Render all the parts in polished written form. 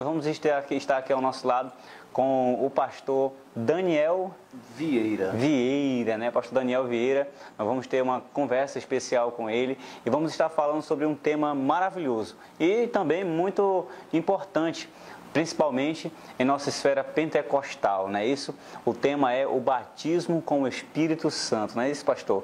Vamos estar aqui ao nosso lado com o pastor Daniel Vieira, né? Pastor Daniel Vieira. Nós vamos ter uma conversa especial com ele e vamos estar falando sobre um tema maravilhoso e também muito importante, principalmente em nossa esfera pentecostal, não é isso? O tema é o batismo com o Espírito Santo, não é isso, pastor?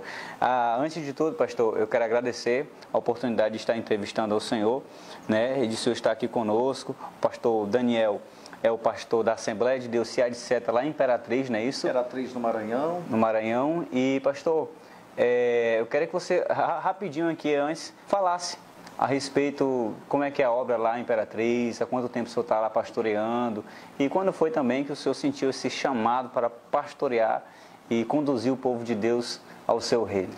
Antes de tudo, pastor, eu quero agradecer a oportunidade de estar entrevistando ao Senhor, né? E de o Senhor estar aqui conosco. O pastor Daniel é o pastor da Assembleia de Deus Cia de Seta, lá em Imperatriz, não é isso? Imperatriz, no Maranhão. No Maranhão. E, pastor, eu quero que você, rapidinho aqui antes, falasse a respeito como é que é a obra lá em Imperatriz, há quanto tempo o senhor está lá pastoreando e quando foi também que o senhor sentiu esse chamado para pastorear e conduzir o povo de Deus ao seu reino.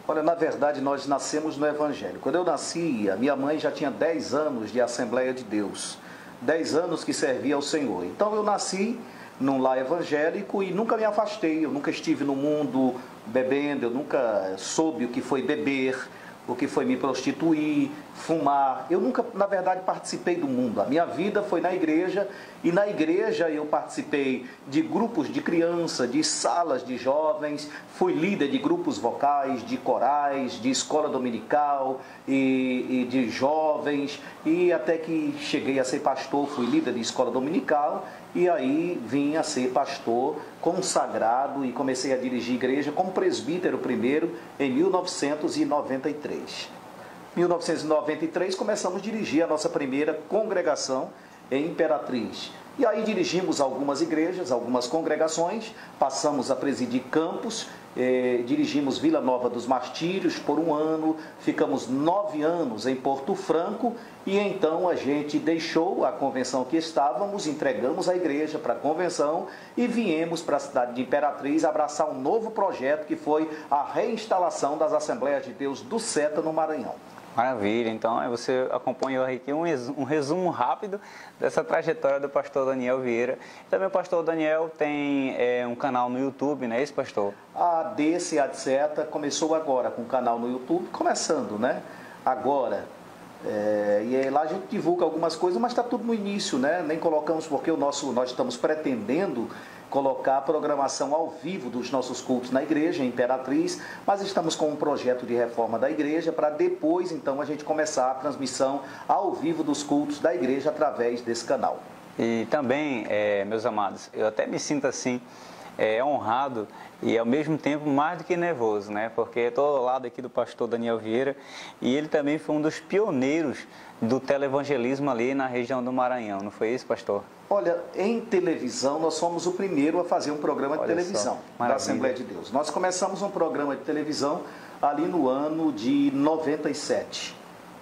Olha, na verdade nós nascemos no Evangelho. Quando eu nasci, a minha mãe já tinha 10 anos de Assembleia de Deus, 10 anos que servia ao Senhor. Então eu nasci num lar evangélico e nunca me afastei, eu nunca estive no mundo bebendo, eu nunca soube o que foi beber, o que foi me prostituir, fumar. Eu nunca, na verdade, participei do mundo. A minha vida foi na igreja e na igreja eu participei de grupos de criança, de salas de jovens, fui líder de grupos vocais, de corais, de escola dominical e de jovens e até que cheguei a ser pastor, fui líder de escola dominical e aí vim a ser pastor consagrado e comecei a dirigir igreja como presbítero primeiro em 1993. Em 1993 começamos a dirigir a nossa primeira congregação em Imperatriz. E aí dirigimos algumas igrejas, algumas congregações, passamos a presidir campos, dirigimos Vila Nova dos Martírios por um ano, ficamos 9 anos em Porto Franco e então a gente deixou a convenção que estávamos, entregamos a igreja para a convenção e viemos para a cidade de Imperatriz abraçar um novo projeto que foi a reinstalação das Assembleias de Deus do Seta no Maranhão. Maravilha, então você acompanhou aqui um resumo rápido dessa trajetória do pastor Daniel Vieira. Também o pastor Daniel tem um canal no YouTube, não é isso, pastor? A DC Cia de Seta começou agora com um canal no YouTube, começando, né? Agora. E aí lá a gente divulga algumas coisas, mas está tudo no início, né? Nem colocamos porque nós estamos pretendendo colocar a programação ao vivo dos nossos cultos na igreja, em Imperatriz, mas estamos com um projeto de reforma da igreja para depois, então, a gente começar a transmissão ao vivo dos cultos da igreja através desse canal. E também, meus amados, eu até me sinto assim, honrado e ao mesmo tempo mais do que nervoso, né? Porque estou ao lado aqui do pastor Daniel Vieira e ele também foi um dos pioneiros do televangelismo ali na região do Maranhão, não foi isso, pastor? Olha, em televisão nós fomos o primeiro a fazer um programa de televisão da Assembleia de Deus. Nós começamos um programa de televisão ali no ano de 97.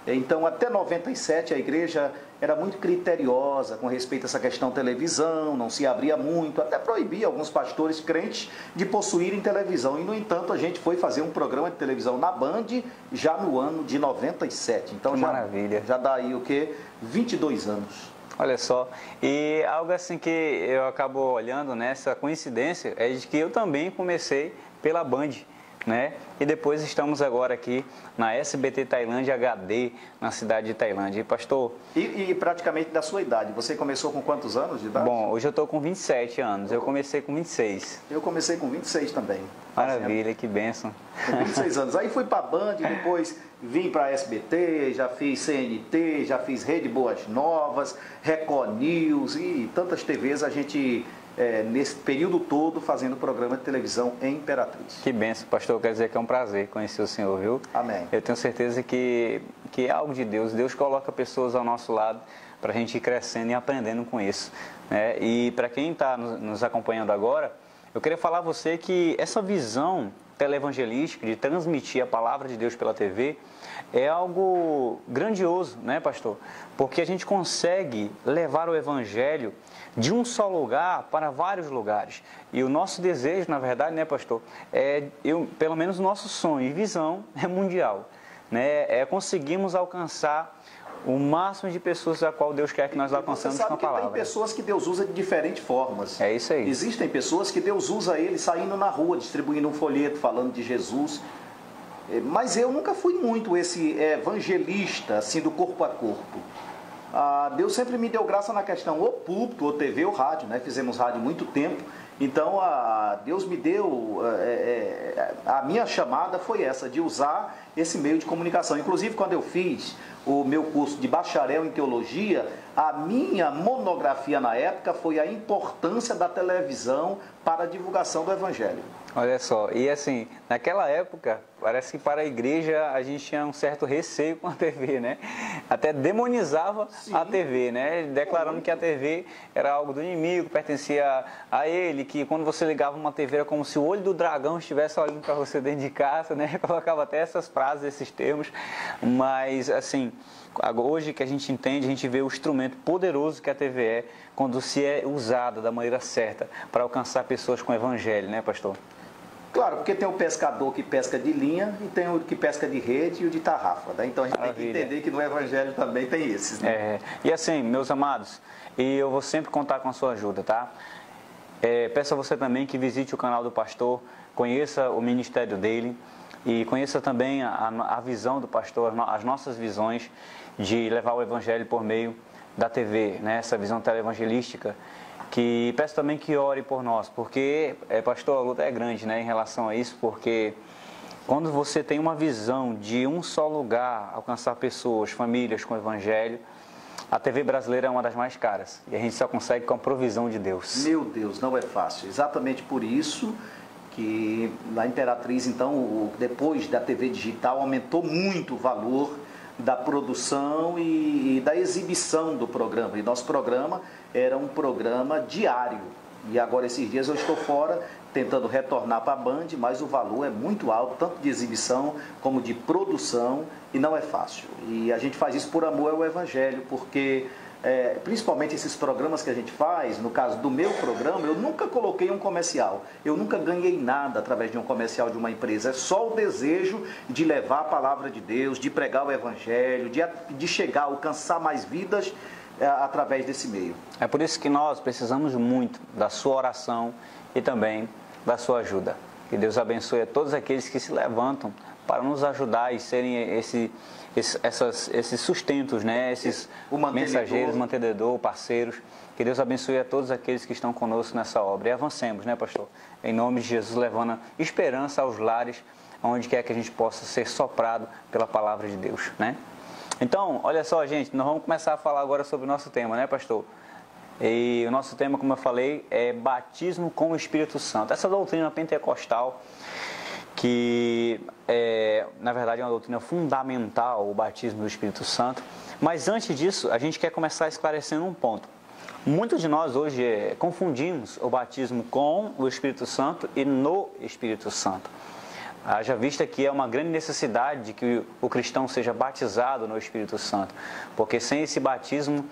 Então, até 97, a igreja era muito criteriosa com respeito a essa questão televisão, não se abria muito, até proibia alguns pastores crentes de possuírem televisão. E, no entanto, a gente foi fazer um programa de televisão na Band já no ano de 97. Então, já dá aí o quê? 22 anos. Olha só, e algo assim que eu acabo olhando nessa coincidência é de que eu também comecei pela Band, né? E depois estamos agora aqui na SBT Tailândia HD, na cidade de Tailândia. E pastor... E praticamente da sua idade, você começou com quantos anos de idade? Bom, hoje eu estou com 27 anos, eu comecei com 26. Eu comecei com 26 também. Maravilha, que bênção. Com 26 anos. Aí fui para a Band, depois vim para a SBT, já fiz CNT, já fiz Rede Boas Novas, Record News e tantas TVs a gente... nesse período todo fazendo programa de televisão em Imperatriz. Que bênção, pastor, quer dizer que é um prazer conhecer o senhor, viu? Amém. Eu tenho certeza que é algo de Deus, Deus coloca pessoas ao nosso lado para a gente ir crescendo e aprendendo com isso, né? E para quem está nos acompanhando agora, eu queria falar a você que essa visão televangelística de transmitir a palavra de Deus pela TV é algo grandioso, né, pastor? Porque a gente consegue levar o evangelho de um só lugar para vários lugares. E o nosso desejo, na verdade, né, pastor, pelo menos o nosso sonho e visão é mundial, né? Conseguimos alcançar o máximo de pessoas a qual Deus quer que nós alcançamos com a palavra. Tem pessoas que Deus usa de diferentes formas. É isso aí. Existem pessoas que Deus usa ele saindo na rua, distribuindo um folheto, falando de Jesus. Mas eu nunca fui muito esse evangelista, assim, do corpo a corpo. Deus sempre me deu graça na questão ou púlpito, ou TV, ou rádio, né? Fizemos rádio há muito tempo. Então, Deus me deu, a minha chamada foi essa, de usar esse meio de comunicação. Inclusive, quando eu fiz o meu curso de bacharel em teologia, a minha monografia na época foi a importância da televisão para a divulgação do Evangelho. Olha só, e assim, naquela época, parece que para a igreja a gente tinha um certo receio com a TV, né? Até demonizava a TV, né? Declarando que a TV era algo do inimigo, pertencia a ele, que quando você ligava uma TV era como se o olho do dragão estivesse olhando para você dentro de casa, né? Colocava até essas frases, esses termos, mas assim, hoje que a gente entende, a gente vê o instrumento poderoso que a TV é, quando se é usada da maneira certa para alcançar pessoas com o Evangelho, né, pastor? Claro, porque tem o pescador que pesca de linha e tem o que pesca de rede e o de tarrafa, né? Então a gente tem que entender que no Evangelho também tem esses, né? E assim, meus amados, e eu vou sempre contar com a sua ajuda, tá? Peço a você também que visite o canal do pastor, conheça o ministério dele e conheça também a visão do pastor, as nossas visões de levar o Evangelho por meio da TV, né? Essa visão televangelística. Que peço também que ore por nós, porque, pastor, a luta é grande, né, em relação a isso, porque quando você tem uma visão de um só lugar, alcançar pessoas, famílias com o Evangelho, a TV brasileira é uma das mais caras, e a gente só consegue com a provisão de Deus. Meu Deus, não é fácil. Exatamente por isso que na Imperatriz, então, depois da TV digital, aumentou muito o valor da produção e da exibição do programa. E nosso programa era um programa diário. E agora, esses dias, eu estou fora, tentando retornar para a Band, mas o valor é muito alto, tanto de exibição como de produção, e não é fácil. E a gente faz isso por amor ao Evangelho, porque principalmente esses programas que a gente faz, no caso do meu programa, eu nunca coloquei um comercial, eu nunca ganhei nada através de um comercial de uma empresa, é só o desejo de levar a palavra de Deus, de pregar o Evangelho, de chegar, alcançar mais vidas através desse meio. É por isso que nós precisamos muito da sua oração e também da sua ajuda. Que Deus abençoe a todos aqueles que se levantam para nos ajudar e serem esses sustentos, né? Esses mensageiros, mantenedor, parceiros. Que Deus abençoe a todos aqueles que estão conosco nessa obra. E avancemos, né, pastor? Em nome de Jesus, levando esperança aos lares, onde quer que a gente possa ser soprado pela palavra de Deus, né? Então, olha só, gente, nós vamos começar a falar agora sobre o nosso tema, né, pastor? E o nosso tema, como eu falei, é batismo com o Espírito Santo. Essa doutrina pentecostal, que na verdade é uma doutrina fundamental, o batismo do Espírito Santo. Mas antes disso, a gente quer começar esclarecendo um ponto. Muitos de nós hoje confundimos o batismo com o Espírito Santo e no Espírito Santo. Haja vista que é uma grande necessidade de que o cristão seja batizado no Espírito Santo, porque sem esse batismo,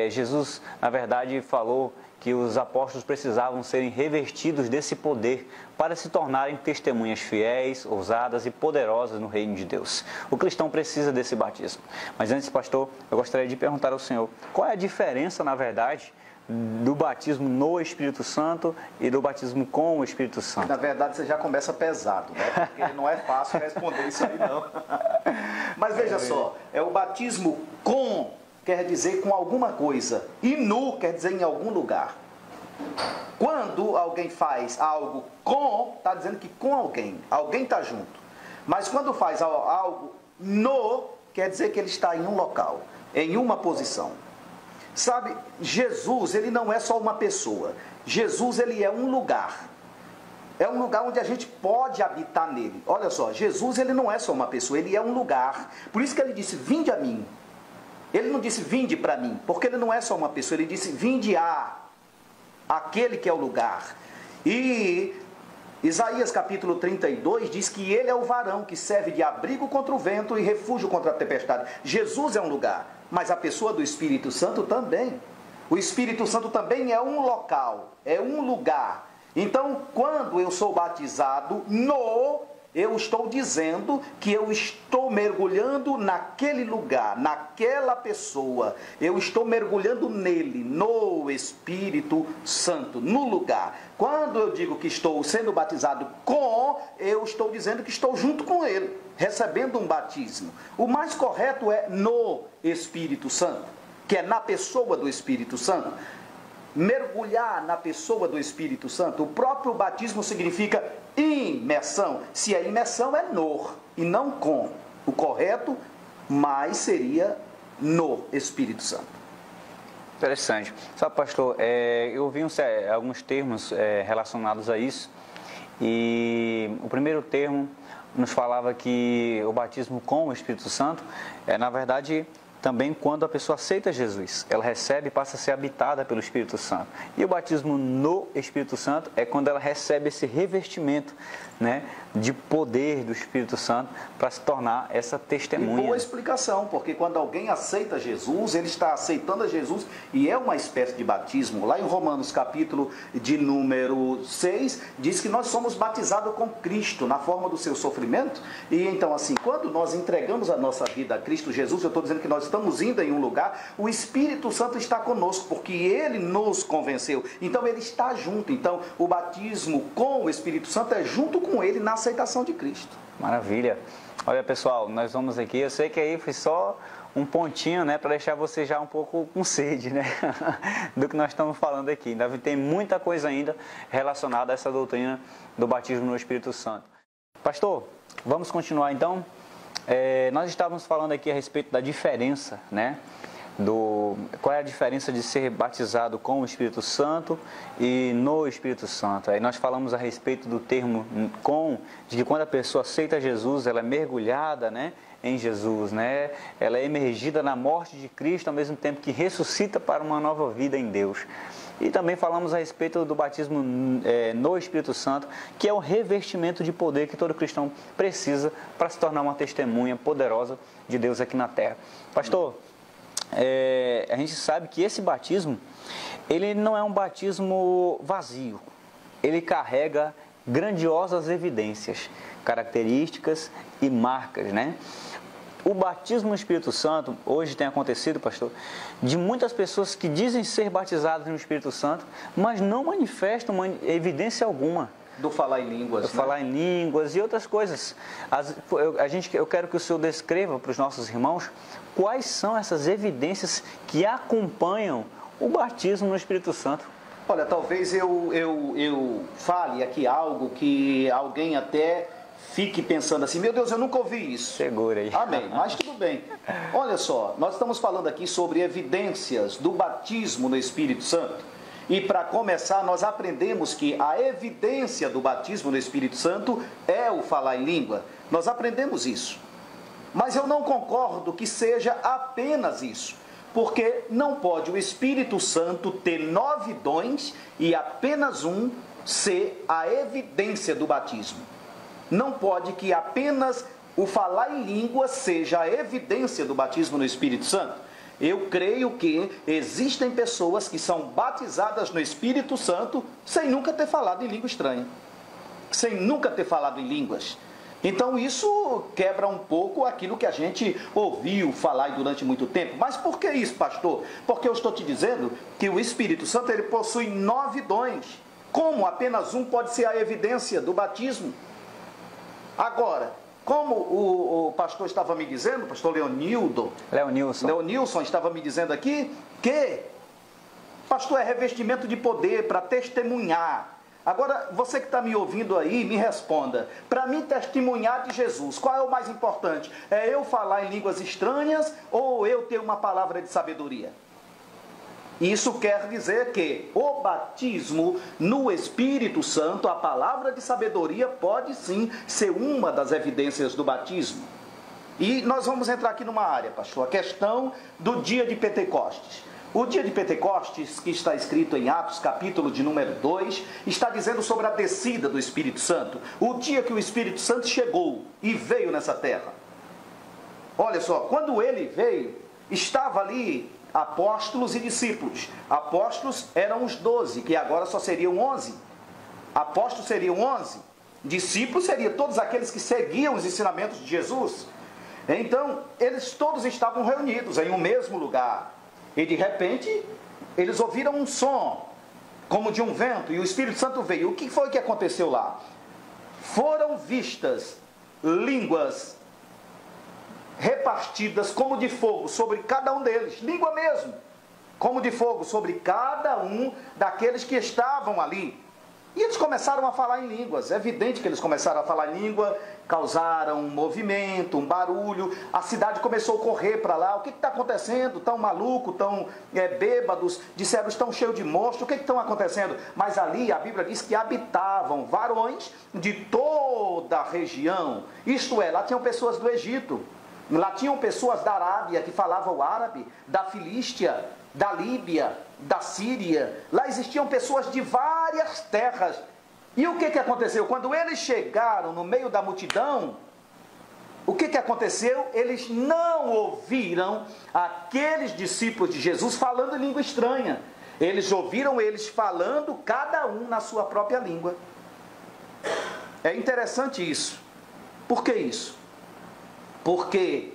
Jesus, na verdade, falou que os apóstolos precisavam serem revestidos desse poder para se tornarem testemunhas fiéis, ousadas e poderosas no reino de Deus. O cristão precisa desse batismo. Mas antes, pastor, eu gostaria de perguntar ao senhor, qual é a diferença, na verdade, do batismo no Espírito Santo e do batismo com o Espírito Santo? Na verdade, você já começa pesado, né? Porque não é fácil responder isso aí, não. Mas veja só, o batismo com quer dizer com alguma coisa, e no quer dizer em algum lugar. Quando alguém faz algo com, está dizendo que com alguém está junto. Mas quando faz algo no, quer dizer que ele está em um local, em uma posição. Sabe, Jesus, ele não é só uma pessoa. Jesus, ele é um lugar. É um lugar onde a gente pode habitar nele. Olha só, Jesus, ele não é só uma pessoa, ele é um lugar. Por isso que ele disse, vinde a mim. Ele não disse, vinde para mim, porque ele não é só uma pessoa, ele disse, vinde aquele que é o lugar. E Isaías capítulo 32 diz que ele é o varão que serve de abrigo contra o vento e refúgio contra a tempestade. Jesus é um lugar, mas a pessoa do Espírito Santo também. O Espírito Santo também é um local, é um lugar. Então, quando eu sou batizado eu estou dizendo que eu estou mergulhando naquele lugar, naquela pessoa. Eu estou mergulhando nele, no Espírito Santo, no lugar. Quando eu digo que estou sendo batizado eu estou dizendo que estou junto com ele, recebendo um batismo. O mais correto é no Espírito Santo. que é na pessoa do Espírito Santo. Mergulhar na pessoa do Espírito Santo. O próprio batismo significa imersão. Se é imersão, é no e não com. O correto, mas seria no Espírito Santo. Interessante. Sabe, pastor, eu ouvi alguns termos relacionados a isso. E o primeiro termo nos falava que o batismo com o Espírito Santo na verdade, também quando a pessoa aceita Jesus, ela recebe e passa a ser habitada pelo Espírito Santo. E o batismo no Espírito Santo é quando ela recebe esse revestimento, né, de poder do Espírito Santo para se tornar essa testemunha. E boa explicação, porque quando alguém aceita Jesus, ele está aceitando a Jesus e é uma espécie de batismo. Lá em Romanos capítulo de número 6, diz que nós somos batizados com Cristo na forma do seu sofrimento. E então assim, quando nós entregamos a nossa vida a Cristo Jesus, eu estou dizendo que nós estamos indo em um lugar, o Espírito Santo está conosco, porque Ele nos convenceu. Então Ele está junto. Então o batismo com o Espírito Santo é junto com Ele na aceitação de Cristo. Maravilha. Olha, pessoal, nós vamos aqui, eu sei que aí foi só um pontinho, né, para deixar você já um pouco com sede, né, do que nós estamos falando aqui. Ainda tem muita coisa ainda relacionada a essa doutrina do batismo no Espírito Santo. Pastor, vamos continuar então? Nós estávamos falando aqui a respeito da diferença, né? Qual é a diferença de ser batizado com o Espírito Santo e no Espírito Santo. Aí nós falamos a respeito do termo de que quando a pessoa aceita Jesus, ela é mergulhada, né, em Jesus, né? Ela é emergida na morte de Cristo, ao mesmo tempo que ressuscita para uma nova vida em Deus. E também falamos a respeito do batismo no Espírito Santo, que é o revestimento de poder que todo cristão precisa para se tornar uma testemunha poderosa de Deus aqui na terra. Pastor, a gente sabe que esse batismo, ele não é um batismo vazio. Ele carrega grandiosas evidências, características e marcas, né? O batismo no Espírito Santo, hoje tem acontecido, pastor, de muitas pessoas que dizem ser batizadas no Espírito Santo, mas não manifestam evidência alguma. Do falar em línguas. Falar em línguas e outras coisas. Eu quero que o senhor descreva para os nossos irmãos quais são essas evidências que acompanham o batismo no Espírito Santo. Olha, talvez eu fale aqui algo que alguém até fique pensando assim, meu Deus, eu nunca ouvi isso. Segura aí. Amém, mas tudo bem. Olha só, nós estamos falando aqui sobre evidências do batismo no Espírito Santo. E para começar, nós aprendemos que a evidência do batismo no Espírito Santo é o falar em língua. Nós aprendemos isso. Mas eu não concordo que seja apenas isso. Porque não pode o Espírito Santo ter 9 dons e apenas um ser a evidência do batismo. Não pode que apenas o falar em língua seja a evidência do batismo no Espírito Santo. Eu creio que existem pessoas que são batizadas no Espírito Santo sem nunca ter falado em língua estranha, sem nunca ter falado em línguas. Então isso quebra um pouco aquilo que a gente ouviu falar durante muito tempo. Mas por que isso, pastor? Porque eu estou te dizendo que o Espírito Santo ele possui 9 dons. Como apenas um pode ser a evidência do batismo? Agora, como o pastor estava me dizendo, o pastor Leonilson estava me dizendo aqui, que, pastor, é revestimento de poder para testemunhar. Agora, você que está me ouvindo aí, me responda. Para mim testemunhar de Jesus, qual é o mais importante? É eu falar em línguas estranhas ou eu ter uma palavra de sabedoria? Isso quer dizer que o batismo no Espírito Santo, a palavra de sabedoria, pode sim ser uma das evidências do batismo. E nós vamos entrar aqui numa área, pastor, a questão do dia de Pentecostes. O dia de Pentecostes, que está escrito em Atos, capítulo de número 2, está dizendo sobre a descida do Espírito Santo. O dia que o Espírito Santo chegou e veio nessa terra. Olha só, quando ele veio, estava ali apóstolos e discípulos. Apóstolos eram os 12, que agora só seriam 11. Apóstolos seriam 11. Discípulos seriam todos aqueles que seguiam os ensinamentos de Jesus. Então, eles todos estavam reunidos em um mesmo lugar. E de repente, eles ouviram um som, como de um vento, e o Espírito Santo veio. O que foi que aconteceu lá? Foram vistas línguas repartidas como de fogo sobre cada um deles, língua mesmo, como de fogo sobre cada um daqueles que estavam ali. E eles começaram a falar em línguas. É evidente que eles começaram a falar em língua, causaram um movimento, um barulho. A cidade começou a correr para lá. O que está acontecendo? Estão malucos, estão bêbados, disseram, estão cheios de monstros. O que está acontecendo? Mas ali a Bíblia diz que habitavam varões de toda a região. Isto é, lá tinham pessoas do Egito. Lá tinham pessoas da Arábia que falavam árabe, da Filístia, da Líbia, da Síria. Lá existiam pessoas de várias terras. E o que aconteceu? Quando eles chegaram no meio da multidão, o que aconteceu? Eles não ouviram aqueles discípulos de Jesus falando em língua estranha. Eles ouviram eles falando, cada um na sua própria língua. É interessante isso. Por que isso? Porque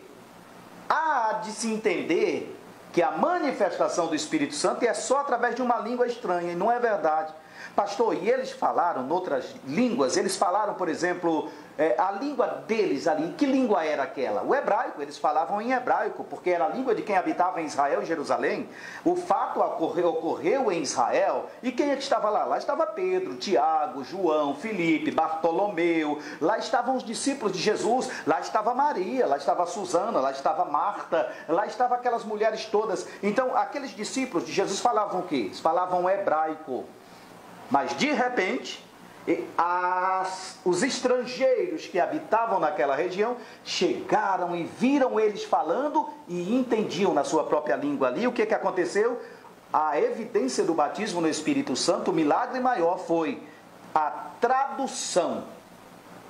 há de se entender que a manifestação do Espírito Santo é só através de uma língua estranha, e não é verdade. Pastor, e eles falaram em outras línguas, eles falaram, por exemplo, a língua deles ali, que língua era aquela? O hebraico, eles falavam em hebraico, porque era a língua de quem habitava em Israel e Jerusalém. O fato ocorreu em Israel, e quem é que estava lá? Lá estava Pedro, Tiago, João, Filipe, Bartolomeu, lá estavam os discípulos de Jesus, lá estava Maria, lá estava Susana, lá estava Marta, lá estavam aquelas mulheres todas. Então, aqueles discípulos de Jesus falavam o quê? Eles falavam hebraico. Mas de repente, os estrangeiros que habitavam naquela região chegaram e viram eles falando e entendiam na sua própria língua ali. O que aconteceu? A evidência do batismo no Espírito Santo, o milagre maior foi a tradução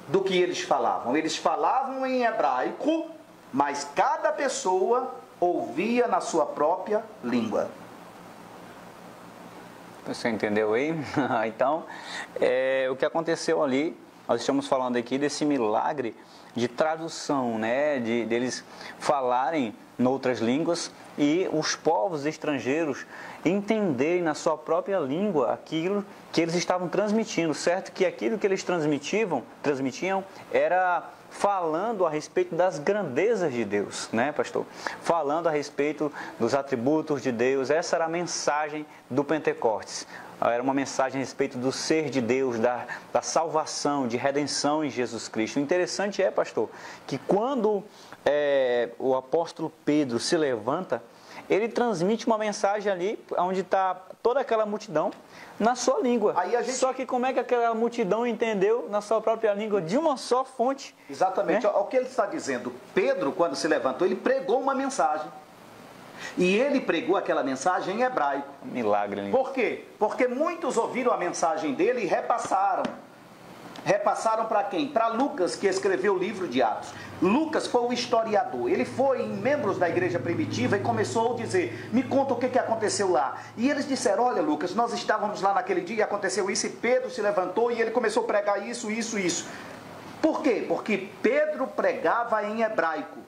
do que eles falavam. Eles falavam em hebraico, mas cada pessoa ouvia na sua própria língua. Você entendeu aí? Então, o que aconteceu ali, nós estamos falando aqui desse milagre de tradução, né? Deles falarem em outras línguas e os povos estrangeiros entenderem na sua própria língua aquilo que eles estavam transmitindo, certo? Que aquilo que eles transmitiam era falando a respeito das grandezas de Deus, né, pastor? Falando a respeito dos atributos de Deus. Essa era a mensagem do Pentecostes. Era uma mensagem a respeito do ser de Deus, da salvação, de redenção em Jesus Cristo. O interessante é, pastor, que quando o apóstolo Pedro se levanta, ele transmite uma mensagem ali, onde está toda aquela multidão, na sua língua. Só que como é que aquela multidão entendeu na sua própria língua, de uma só fonte? Exatamente. Né? O que ele está dizendo, Pedro, quando se levantou, ele pregou uma mensagem. E ele pregou aquela mensagem em hebraico. Milagre. Hein? Por quê? Porque muitos ouviram a mensagem dele e repassaram. Repassaram para quem? Para Lucas, que escreveu o livro de Atos. Lucas foi o historiador. Ele foi em membros da igreja primitiva e começou a dizer, me conta o que aconteceu lá. E eles disseram, olha Lucas, nós estávamos lá naquele dia e aconteceu isso, e Pedro se levantou e ele começou a pregar isso. Por quê? Porque Pedro pregava em hebraico.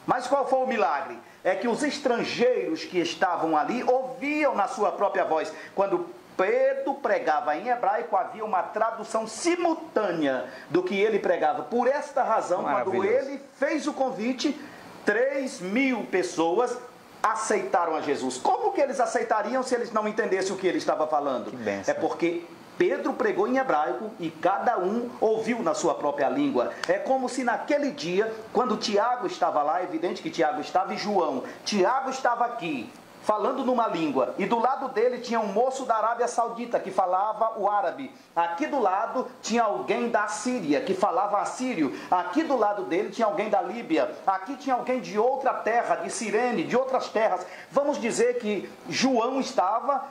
Mas qual foi o milagre? É que os estrangeiros que estavam ali ouviam na sua própria voz. Quando Pedro pregava em hebraico, havia uma tradução simultânea do que ele pregava. Por esta razão, quando ele fez o convite, 3.000 pessoas aceitaram a Jesus. Como que eles aceitariam se eles não entendessem o que ele estava falando? É porque Pedro pregou em hebraico e cada um ouviu na sua própria língua. É como se naquele dia, quando Tiago estava lá, é evidente que Tiago estava e João. Tiago estava aqui, falando numa língua, e do lado dele tinha um moço da Arábia Saudita que falava o árabe. Aqui do lado tinha alguém da Síria que falava assírio. Aqui do lado dele tinha alguém da Líbia. Aqui tinha alguém de outra terra, de Cirene, de outras terras. Vamos dizer que João estava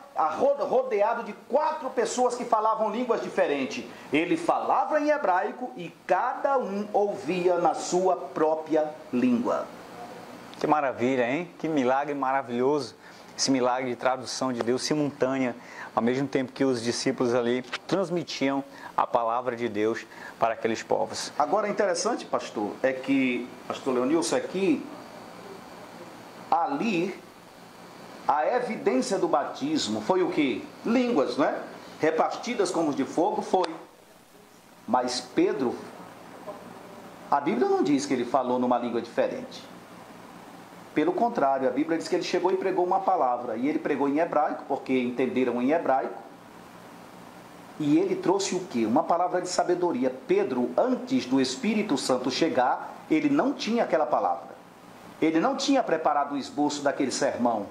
rodeado de 4 pessoas que falavam línguas diferentes. Ele falava em hebraico e cada um ouvia na sua própria língua. Que maravilha, hein? Que milagre maravilhoso. Esse milagre de tradução de Deus simultânea, ao mesmo tempo que os discípulos ali transmitiam a palavra de Deus para aqueles povos. Agora, interessante, pastor, é que, pastor Leonilson, aqui, ali, a evidência do batismo foi o quê? Línguas, né? Repartidas como de fogo, foi. Mas Pedro A Bíblia não diz que ele falou numa língua diferente. Pelo contrário, a Bíblia diz que ele chegou e pregou uma palavra. E ele pregou em hebraico, porque entenderam em hebraico. E ele trouxe o quê? Uma palavra de sabedoria. Pedro, antes do Espírito Santo chegar, ele não tinha aquela palavra. Ele não tinha preparado o esboço daquele sermão.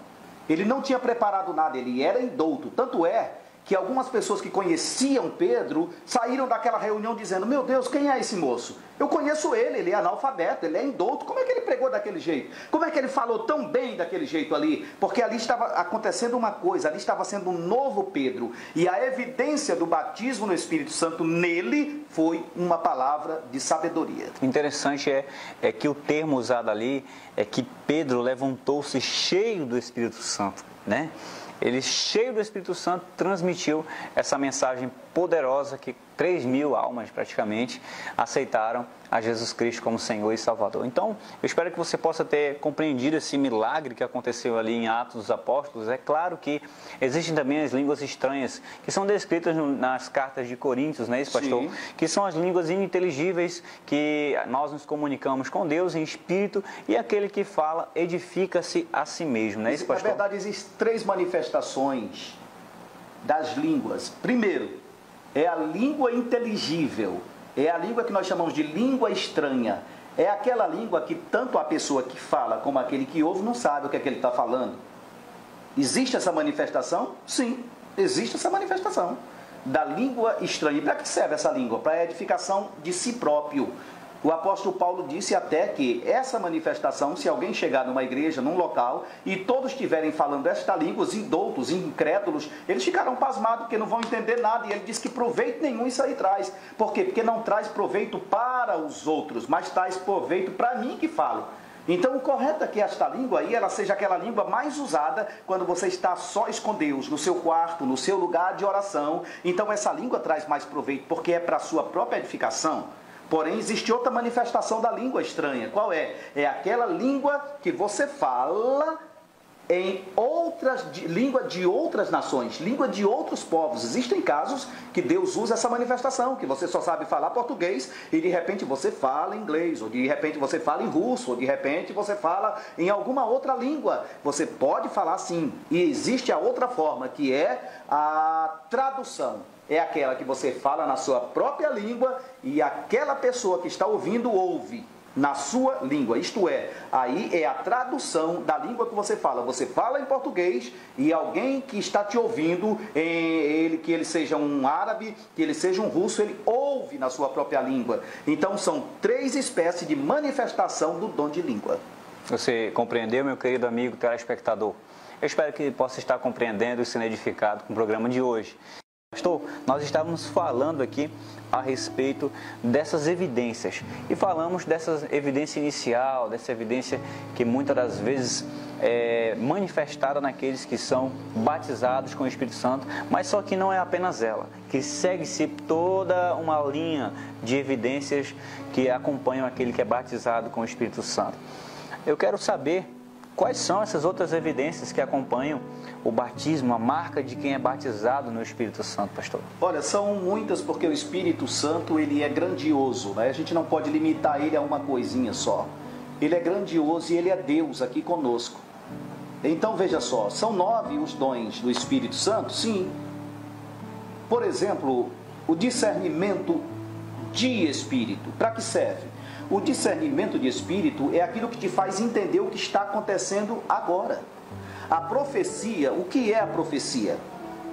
Ele não tinha preparado nada, ele era indouto. Tanto é que algumas pessoas que conheciam Pedro saíram daquela reunião dizendo: meu Deus, quem é esse moço? Eu conheço ele é analfabeto, ele é indouto. Como é que ele pregou daquele jeito? Como é que ele falou tão bem daquele jeito ali? Porque ali estava acontecendo uma coisa, ali estava sendo um novo Pedro. E a evidência do batismo no Espírito Santo nele foi uma palavra de sabedoria. Interessante é que o termo usado ali é que Pedro levantou-se cheio do Espírito Santo, né? Ele, cheio do Espírito Santo, transmitiu essa mensagem poderosa que 3.000 almas, praticamente, aceitaram a Jesus Cristo como Senhor e Salvador. Então, eu espero que você possa ter compreendido esse milagre que aconteceu ali em Atos dos Apóstolos. É claro que existem também as línguas estranhas, que são descritas nas cartas de Coríntios, não é isso, pastor? Sim. Que são as línguas ininteligíveis, que nós nos comunicamos com Deus em espírito, e aquele que fala edifica-se a si mesmo, não é isso, pastor? Na verdade, existem 3 manifestações das línguas. Primeiro, é a língua inteligível, é a língua que nós chamamos de língua estranha. É aquela língua que tanto a pessoa que fala como aquele que ouve não sabe o que é que ele está falando. Existe essa manifestação? Sim, existe essa manifestação da língua estranha. E para que serve essa língua? Para a edificação de si próprio. O apóstolo Paulo disse até que essa manifestação, se alguém chegar numa igreja, num local, e todos estiverem falando esta língua, os indoutos, incrédulos, eles ficarão pasmados, porque não vão entender nada. E ele diz que proveito nenhum isso aí traz. Por quê? Porque não traz proveito para os outros, mas traz proveito para mim que falo. Então o correto é que esta língua aí, ela seja aquela língua mais usada quando você está sós com Deus, no seu quarto, no seu lugar de oração. Então essa língua traz mais proveito, porque é para a sua própria edificação. Porém, existe outra manifestação da língua estranha. Qual é? É aquela língua que você fala em língua de outras nações, língua de outros povos. Existem casos que Deus usa essa manifestação, que você só sabe falar português e de repente você fala inglês, ou de repente você fala em russo, ou de repente você fala em alguma outra língua. Você pode falar sim. E existe a outra forma, que é a tradução. É aquela que você fala na sua própria língua e aquela pessoa que está ouvindo ouve na sua língua. Isto é, aí é a tradução da língua que você fala. Você fala em português e alguém que está te ouvindo, que ele seja um árabe, que ele seja um russo, ele ouve na sua própria língua. Então são 3 espécies de manifestação do dom de língua. Você compreendeu, meu querido amigo telespectador? Eu espero que possa estar compreendendo e sendo edificado com o programa de hoje. Pastor, nós estávamos falando aqui a respeito dessas evidências e falamos dessa evidência inicial, dessa evidência que muitas das vezes é manifestada naqueles que são batizados com o Espírito Santo, mas só que não é apenas ela, que segue-se toda uma linha de evidências que acompanham aquele que é batizado com o Espírito Santo. Eu quero saber quais são essas outras evidências que acompanham o batismo, a marca de quem é batizado no Espírito Santo, pastor? Olha, são muitas, porque o Espírito Santo, ele é grandioso, né? A gente não pode limitar ele a uma coisinha só. Ele é grandioso e ele é Deus aqui conosco. Então, veja só, são 9 os dons do Espírito Santo? Sim. Por exemplo, o discernimento de Espírito. Para que serve? O discernimento de Espírito é aquilo que te faz entender o que está acontecendo agora. A profecia, o que é a profecia?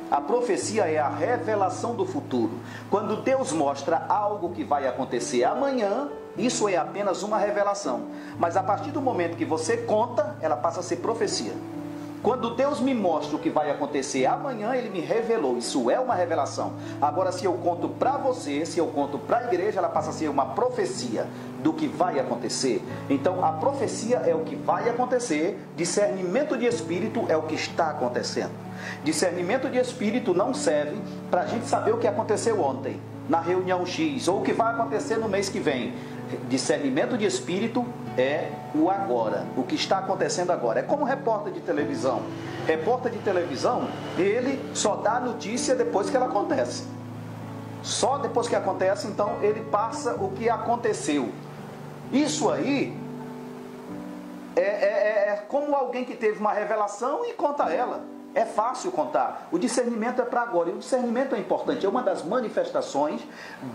A profecia é a revelação do futuro. Quando Deus mostra algo que vai acontecer amanhã, isso é apenas uma revelação. Mas a partir do momento que você conta, ela passa a ser profecia. Quando Deus me mostra o que vai acontecer amanhã, Ele me revelou. Isso é uma revelação. Agora, se eu conto para você, se eu conto para a igreja, ela passa a ser uma profecia do que vai acontecer. Então, a profecia é o que vai acontecer. Discernimento de espírito é o que está acontecendo. Discernimento de espírito não serve para a gente saber o que aconteceu ontem, na reunião X, ou o que vai acontecer no mês que vem. Discernimento de espírito é o agora, o que está acontecendo agora. É como repórter de televisão. Repórter de televisão, ele só dá notícia depois que ela acontece. Só depois que acontece, então, ele passa o que aconteceu. Isso aí é como alguém que teve uma revelação e conta ela. É fácil contar. O discernimento é para agora. E o discernimento é importante. É uma das manifestações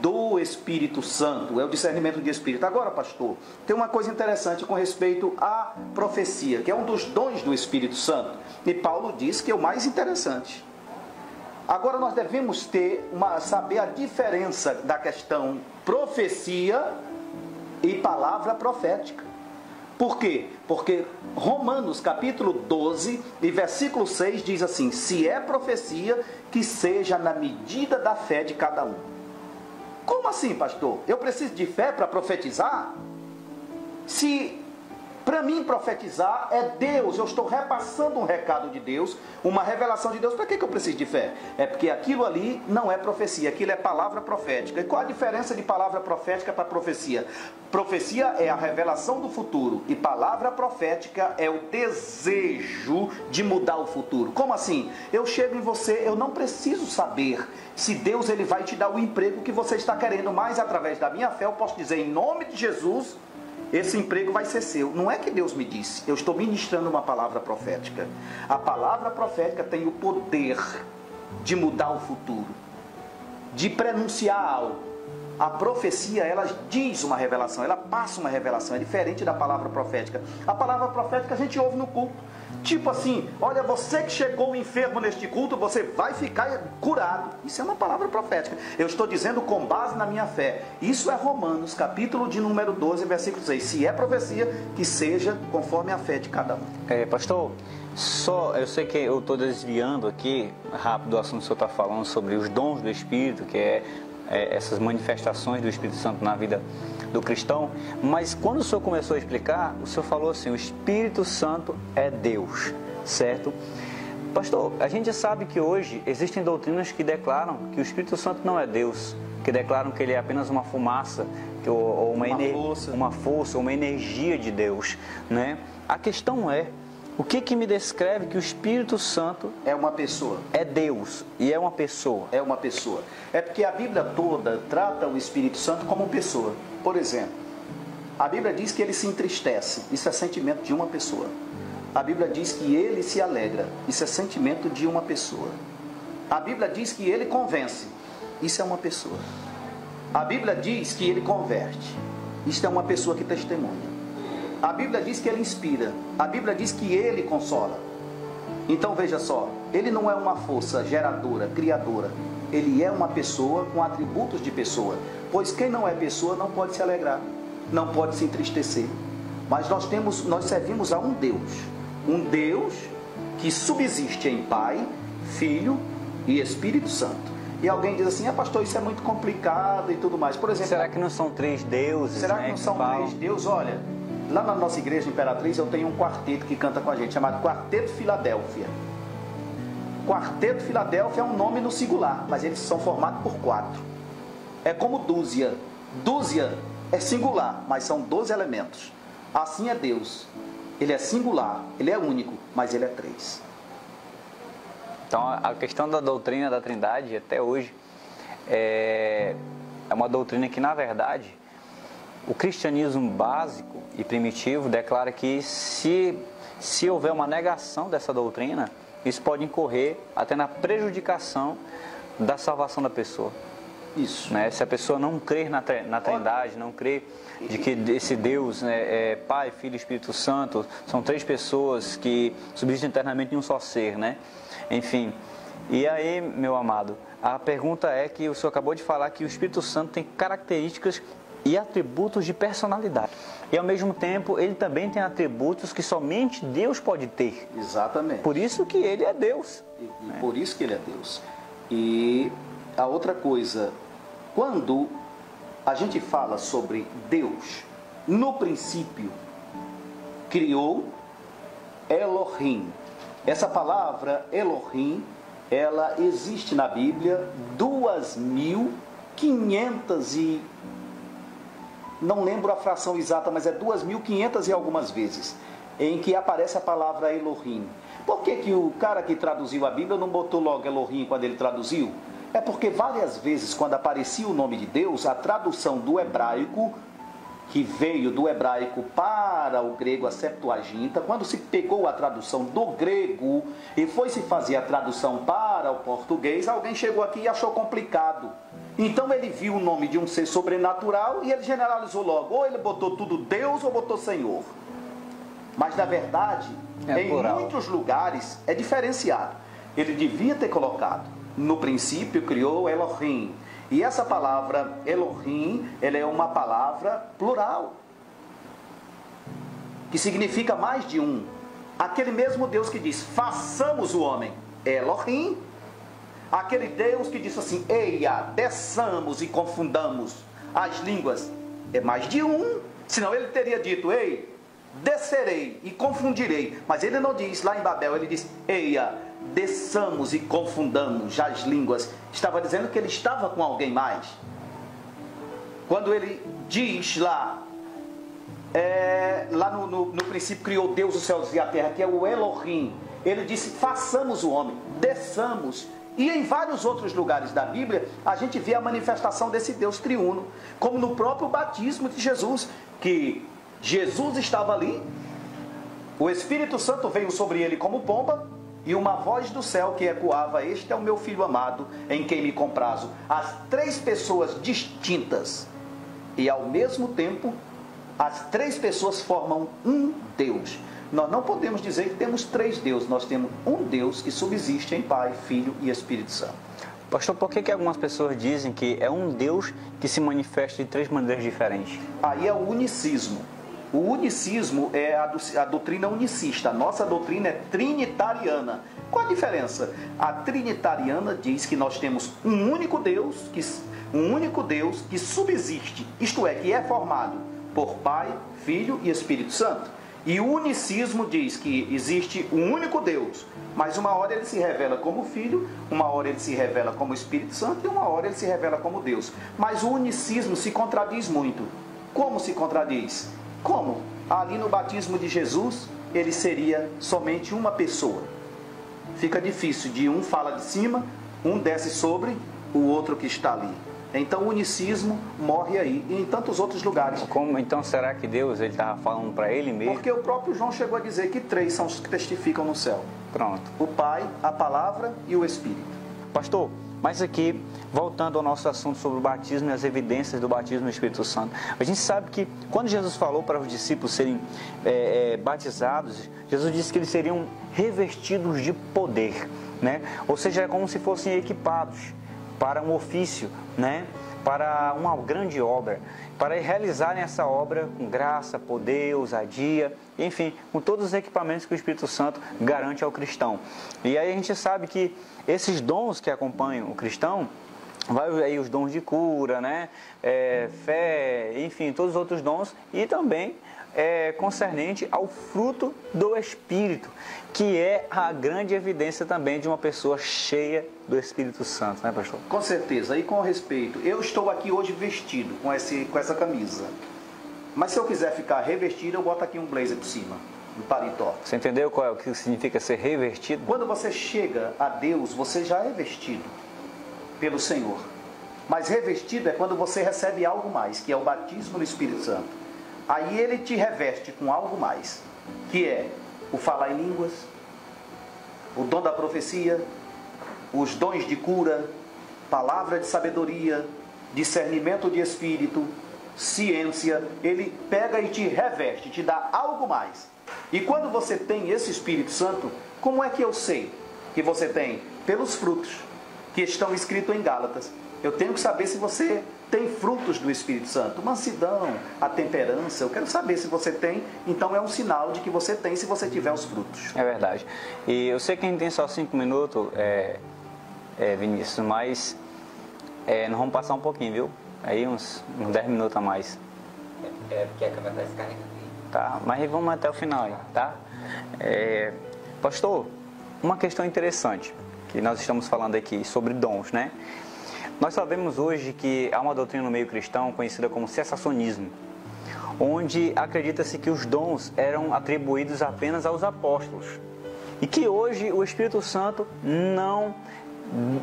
do Espírito Santo. É o discernimento de Espírito. Agora, pastor, tem uma coisa interessante com respeito à profecia, que é um dos dons do Espírito Santo. E Paulo diz que é o mais interessante. Agora nós devemos saber a diferença da questão profecia e palavra profética. Por quê? Porque Romanos capítulo 12 e versículo 6 diz assim: se é profecia, que seja na medida da fé de cada um. Como assim, pastor? Eu preciso de fé para profetizar? Se para mim profetizar é Deus, eu estou repassando um recado de Deus, uma revelação de Deus, para que eu preciso de fé? É porque aquilo ali não é profecia, aquilo é palavra profética. E qual a diferença de palavra profética para profecia? Profecia é a revelação do futuro e palavra profética é o desejo de mudar o futuro. Como assim? Eu chego em você, eu não preciso saber se Deus ele vai te dar o emprego que você está querendo, mas através da minha fé eu posso dizer em nome de Jesus, esse emprego vai ser seu. Não é que Deus me disse, eu estou ministrando uma palavra profética. A palavra profética tem o poder de mudar o futuro, de prenunciar algo. A profecia, ela diz uma revelação, ela passa uma revelação, é diferente da palavra profética. A palavra profética a gente ouve no culto. Tipo assim, olha, você que chegou enfermo neste culto, você vai ficar curado. Isso é uma palavra profética. Eu estou dizendo com base na minha fé. Isso é Romanos, capítulo de número 12, versículo 6. Se é profecia, que seja conforme a fé de cada um. Pastor, eu sei que eu estou desviando aqui rápido do assunto que o senhor está falando sobre os dons do Espírito, que é essas manifestações do Espírito Santo na vida do cristão, mas quando o senhor começou a explicar, o senhor falou assim, o Espírito Santo é Deus, certo? Pastor, a gente sabe que hoje existem doutrinas que declaram que o Espírito Santo não é Deus, que declaram que ele é apenas uma fumaça, ou uma força, uma energia de Deus, né? A questão é, o que me descreve que o Espírito Santo é uma pessoa? É Deus e é uma pessoa. É uma pessoa. É porque a Bíblia toda trata o Espírito Santo como pessoa. Por exemplo, a Bíblia diz que ele se entristece. Isso é sentimento de uma pessoa. A Bíblia diz que ele se alegra. Isso é sentimento de uma pessoa. A Bíblia diz que ele convence. Isso é uma pessoa. A Bíblia diz que ele converte. Isso é uma pessoa que testemunha. A Bíblia diz que ele inspira. A Bíblia diz que ele consola. Então veja só, ele não é uma força geradora, criadora. Ele é uma pessoa com atributos de pessoa. Pois quem não é pessoa não pode se alegrar, não pode se entristecer. Mas nós servimos a um Deus que subsiste em Pai, Filho e Espírito Santo. E alguém diz assim, pastor, isso é muito complicado e tudo mais. Por exemplo, será que não são três deuses? Será que não são três deuses? Olha, lá na nossa igreja Imperatriz eu tenho um quarteto que canta com a gente, chamado Quarteto Filadélfia. Quarteto Filadélfia é um nome no singular, mas eles são formados por 4. É como dúzia. Dúzia é singular, mas são 12 elementos. Assim é Deus. Ele é singular, ele é único, mas ele é 3. Então a questão da doutrina da Trindade até hoje é uma doutrina que, na verdade, o cristianismo básico e primitivo declara que se houver uma negação dessa doutrina, isso pode incorrer até na prejudicação da salvação da pessoa. Isso. Né? Se a pessoa não crer na Trindade, não crer de que esse Deus é Pai, Filho e Espírito Santo, são 3 pessoas que subsistem eternamente em um só ser, né? Enfim, e aí, meu amado, a pergunta é que o senhor acabou de falar que o Espírito Santo tem características e atributos de personalidade. E ao mesmo tempo, ele também tem atributos que somente Deus pode ter. Exatamente. Por isso que ele é Deus. Por isso que ele é Deus. E a outra coisa, quando a gente fala sobre Deus, no princípio, criou Elohim. Essa palavra Elohim, ela existe na Bíblia 2.500 e... não lembro a fração exata, mas é 2.500 e algumas vezes, em que aparece a palavra Elohim. Por que o cara que traduziu a Bíblia não botou logo Elohim quando ele traduziu? É porque várias vezes, quando aparecia o nome de Deus, a tradução do hebraico que veio do hebraico para o grego, a Septuaginta, quando se pegou a tradução do grego e foi se fazer a tradução para o português, alguém chegou aqui e achou complicado. Então ele viu o nome de um ser sobrenatural e ele generalizou logo, ou ele botou tudo Deus ou botou Senhor. Mas na verdade, em muitos lugares é diferenciado. Ele devia ter colocado, no princípio criou Elohim. E essa palavra Elohim, ela é uma palavra plural, que significa mais de um. Aquele mesmo Deus que diz, façamos o homem, Elohim. Aquele Deus que diz assim, eia, desçamos e confundamos as línguas, é mais de um. Senão ele teria dito, ei, descerei e confundirei. Mas ele não diz, lá em Babel, ele diz, eia, desçamos e confundamos as línguas. Estava dizendo que ele estava com alguém mais. Quando ele diz lá no princípio criou Deus os céus e a terra, que é o Elohim, ele disse, façamos o homem, desçamos. E em vários outros lugares da Bíblia, a gente vê a manifestação desse Deus triuno, como no próprio batismo de Jesus, que Jesus estava ali, o Espírito Santo veio sobre ele como pomba, e uma voz do céu que ecoava, este é o meu filho amado, em quem me comprazo. As três pessoas distintas, e ao mesmo tempo, as três pessoas formam um Deus. Nós não podemos dizer que temos três deuses, nós temos um Deus que subsiste em Pai, Filho e Espírito Santo. Pastor, por que algumas pessoas dizem que é um Deus que se manifesta de três maneiras diferentes? Aí é o unicismo. O unicismo é a doutrina unicista. A nossa doutrina é trinitariana. Qual a diferença? A trinitariana diz que nós temos um único Deus que subsiste, isto é, que é formado por Pai, Filho e Espírito Santo. E o unicismo diz que existe um único Deus, mas uma hora ele se revela como Filho, uma hora ele se revela como Espírito Santo e uma hora ele se revela como Deus. Mas o unicismo se contradiz muito. Como se contradiz? Como? Ali no batismo de Jesus, ele seria somente uma pessoa. Fica difícil, de um fala de cima, um desce sobre o outro que está ali. Então o unicismo morre aí e em tantos outros lugares. Como então será que Deus estava falando para ele mesmo? Porque o próprio João chegou a dizer que três são os que testificam no céu. Pronto. O Pai, a Palavra e o Espírito. Pastor, mas aqui, voltando ao nosso assunto sobre o batismo e as evidências do batismo no Espírito Santo, a gente sabe que quando Jesus falou para os discípulos serem batizados, Jesus disse que eles seriam revestidos de poder, né? Ou seja, é como se fossem equipados para um ofício, né? Para uma grande obra, para realizarem essa obra com graça, poder, ousadia, enfim, com todos os equipamentos que o Espírito Santo garante ao cristão. E aí a gente sabe que esses dons que acompanham o cristão, vai aí os dons de cura, né? Fé, enfim, todos os outros dons, e também concernente ao fruto do Espírito, que é a grande evidência também de uma pessoa cheia do Espírito Santo, né, pastor? Com certeza, e com respeito, eu estou aqui hoje vestido com essa camisa, mas se eu quiser ficar revestido, eu boto aqui um blazer por cima, um paletó. Você entendeu qual é o que significa ser revestido? Quando você chega a Deus, você já é vestido pelo Senhor, mas revestido é quando você recebe algo mais, que é o batismo no Espírito Santo. Aí ele te reveste com algo mais, que é o falar em línguas, o dom da profecia, os dons de cura, palavra de sabedoria, discernimento de espírito, ciência. Ele pega e te reveste, te dá algo mais. E quando você tem esse Espírito Santo, como é que eu sei que você tem? Pelos frutos que estão escritos em Gálatas. Eu tenho que saber se você tem frutos do Espírito Santo, mansidão, a temperança. Eu quero saber se você tem, então é um sinal de que você tem se você tiver os frutos. É verdade. E eu sei que a gente tem só 5 minutos, Vinícius, mas nós vamos passar um pouquinho, viu? Aí uns 10 minutos a mais. Porque a câmera está descarregando aí. Tá, mas vamos até o final aí, tá? Pastor, uma questão interessante que nós estamos falando aqui sobre dons, né? Nós sabemos hoje que há uma doutrina no meio cristão conhecida como cessacionismo, onde acredita-se que os dons eram atribuídos apenas aos apóstolos e que hoje o Espírito Santo não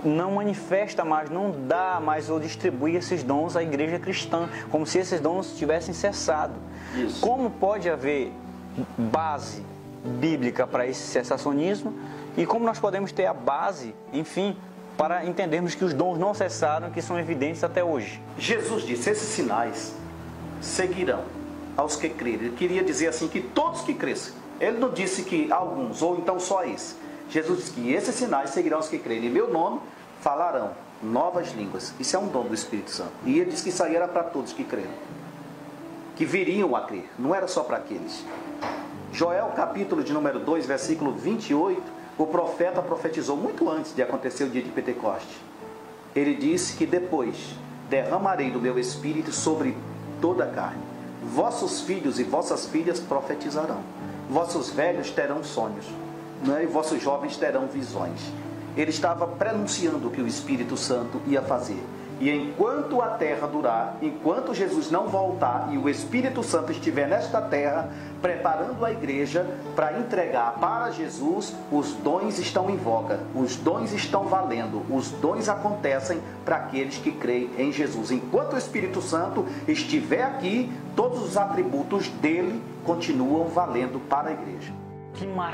não manifesta mais, não dá mais ou distribui esses dons à igreja cristã, como se esses dons tivessem cessado. Isso. Como pode haver base bíblica para esse cessacionismo e como nós podemos ter a base, enfim, para entendermos que os dons não cessaram, que são evidentes até hoje? Jesus disse, esses sinais seguirão aos que crerem. Ele queria dizer assim, que todos que crescem. Ele não disse que alguns, ou então só esse. Jesus disse que esses sinais seguirão aos que crerem. Em meu nome falarão novas línguas. Isso é um dom do Espírito Santo. E ele disse que isso aí era para todos que creram. Que viriam a crer. Não era só para aqueles. Joel, capítulo de número 2, versículo 28, o profeta profetizou muito antes de acontecer o dia de Pentecostes. Ele disse que depois derramarei do meu Espírito sobre toda a carne. Vossos filhos e vossas filhas profetizarão. Vossos velhos terão sonhos, né? E vossos jovens terão visões. Ele estava prenunciando o que o Espírito Santo ia fazer. E enquanto a terra durar, enquanto Jesus não voltar e o Espírito Santo estiver nesta terra, preparando a igreja para entregar para Jesus, os dons estão em voga, os dons estão valendo, os dons acontecem para aqueles que creem em Jesus. Enquanto o Espírito Santo estiver aqui, todos os atributos dele continuam valendo para a igreja. Que maravilha!